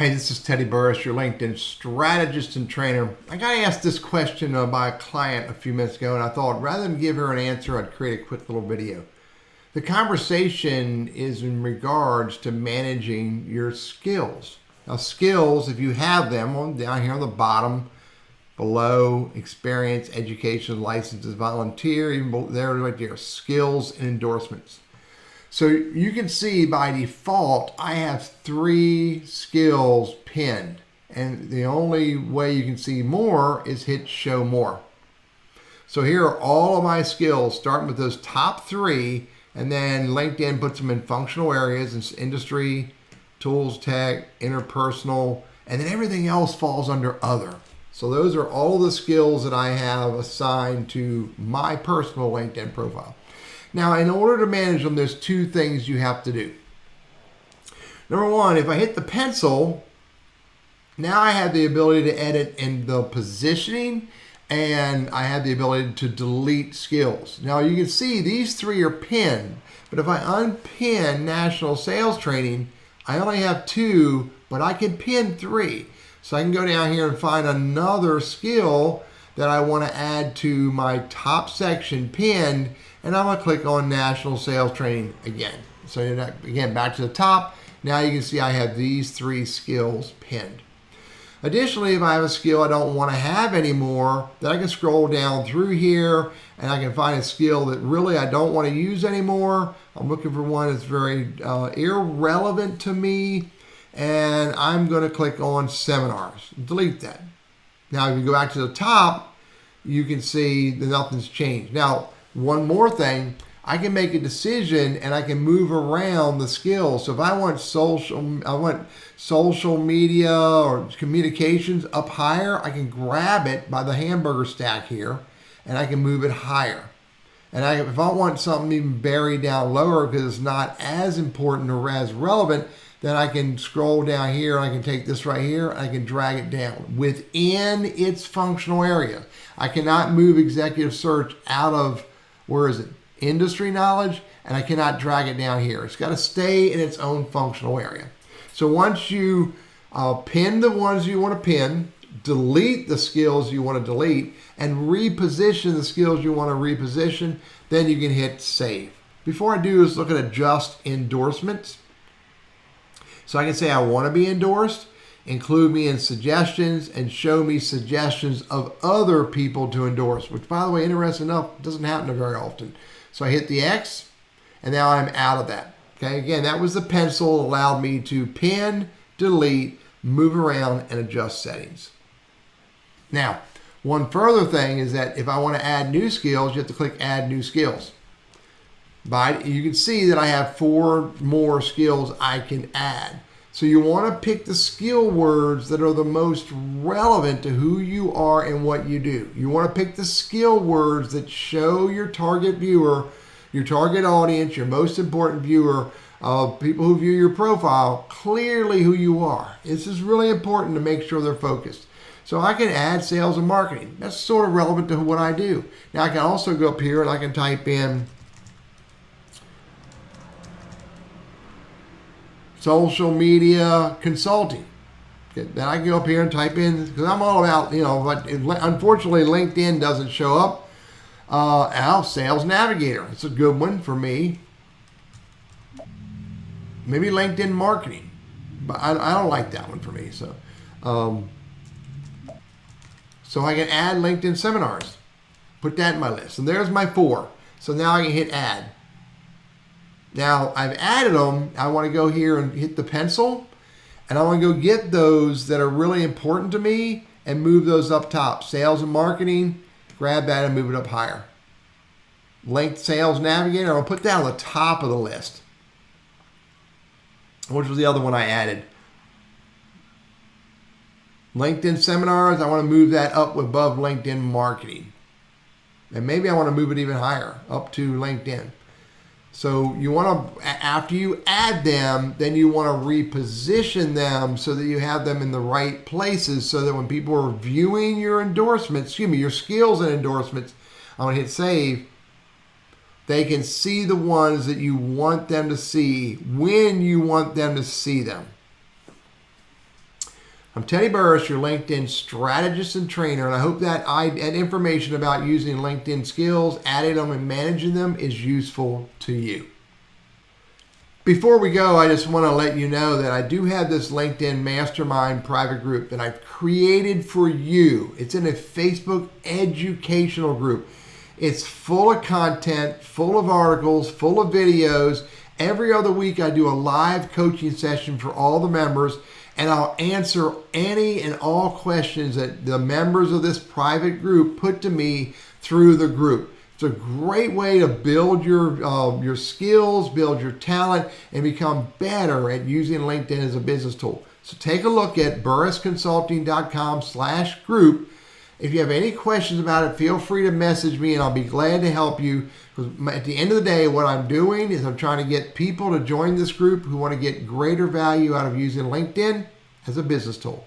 Hey, this is Teddy Burriss, your LinkedIn strategist and trainer. I got asked this question by a client a few minutes ago, and I thought rather than give her an answer, I'd create a quick little video. The conversation is in regards to managing your skills. Now, skills, if you have them, down here on the bottom, below, experience, education, licenses, volunteer, even there, right there, skills and endorsements. So you can see by default, I have 3 skills pinned. And the only way you can see more is hit show more. So here are all of my skills, starting with those top 3, and then LinkedIn puts them in functional areas, in industry, tools, tech, interpersonal, and then everything else falls under other. So those are all the skills that I have assigned to my personal LinkedIn profile. Now, in order to manage them, there's 2 things you have to do. Number 1, if I hit the pencil, now I have the ability to edit in the positioning, and I have the ability to delete skills. Now, you can see these 3 are pinned, but if I unpin National Sales Training, I only have 2, but I can pin 3. So I can go down here and find another skill that I want to add to my top section pinned, and I'm going to click on National Sales Training again. So again, back to the top. Now you can see I have these 3 skills pinned. Additionally, if I have a skill I don't want to have anymore, then I can scroll down through here and I can find a skill that really I don't want to use anymore. I'm looking for one that's very irrelevant to me, and I'm going to click on seminars. Delete that. Now, if you go back to the top, you can see that nothing's changed. Now, one more thing, I can make a decision and I can move around the skills. So if I want social media or communications up higher, I can grab it by the hamburger stack here and I can move it higher. And if I want something even buried down lower because it's not as important or as relevant, then I can scroll down here and I can take this right here and I can drag it down within its functional area. I cannot move executive search out of, where is it? Industry knowledge, and I cannot drag it down here. It's got to stay in its own functional area. So once you pin the ones you want to pin, delete the skills you want to delete, and reposition the skills you want to reposition, then you can hit save. Before I do is look at adjust endorsements. So I can say I want to be endorsed, include me in suggestions, and show me suggestions of other people to endorse, which, by the way, interesting enough, doesn't happen very often. So I hit the X, and now I'm out of that. Okay, again, that was the pencil, allowed me to pin, delete, move around, and adjust settings. Now, one further thing is that if I want to add new skills, you have to click Add New Skills. You can see that I have 4 more skills I can add. So you want to pick the skill words that are the most relevant to who you are and what you do. You want to pick the skill words that show your target viewer, your target audience, your most important viewer, people who view your profile, clearly who you are. This is really important to make sure they're focused. So I can add sales and marketing. That's sort of relevant to what I do. Now I can also go up here and I can type in social media consulting. Okay, then I can go up here and type in, because I'm all about, but unfortunately LinkedIn doesn't show up. Sales Navigator. It's a good one for me. Maybe LinkedIn marketing, but I don't like that one for me. So I can add LinkedIn seminars, put that in my list. And there's my 4. So now I can hit add. Now I've added them. I want to go here and hit the pencil, and I want to go get those that are really important to me and move those up top. Sales and marketing, grab that and move it up higher. Linked Sales Navigator, I'll put that on the top of the list, which was the other one I added. LinkedIn seminars, I want to move that up above LinkedIn marketing. And maybe I want to move it even higher, up to LinkedIn. So you want to, after you add them, then you want to reposition them so that you have them in the right places, so that when people are viewing your endorsements, your skills and endorsements, I'm going to hit save, they can see the ones that you want them to see when you want them to see them. I'm Teddy Burriss, your LinkedIn strategist and trainer, and I hope that information about using LinkedIn skills, adding them and managing them is useful to you. Before we go, I just want to let you know that I do have this LinkedIn Mastermind private group that I've created for you. It's in a Facebook educational group. It's full of content, full of articles, full of videos. Every other week I do a live coaching session for all the members, and I'll answer any and all questions that the members of this private group put to me through the group. It's a great way to build your skills, build your talent, and become better at using LinkedIn as a business tool. So take a look at burrissconsulting.com/group. If you have any questions about it, feel free to message me and I'll be glad to help you. Because at the end of the day, what I'm doing is I'm trying to get people to join this group who want to get greater value out of using LinkedIn as a business tool.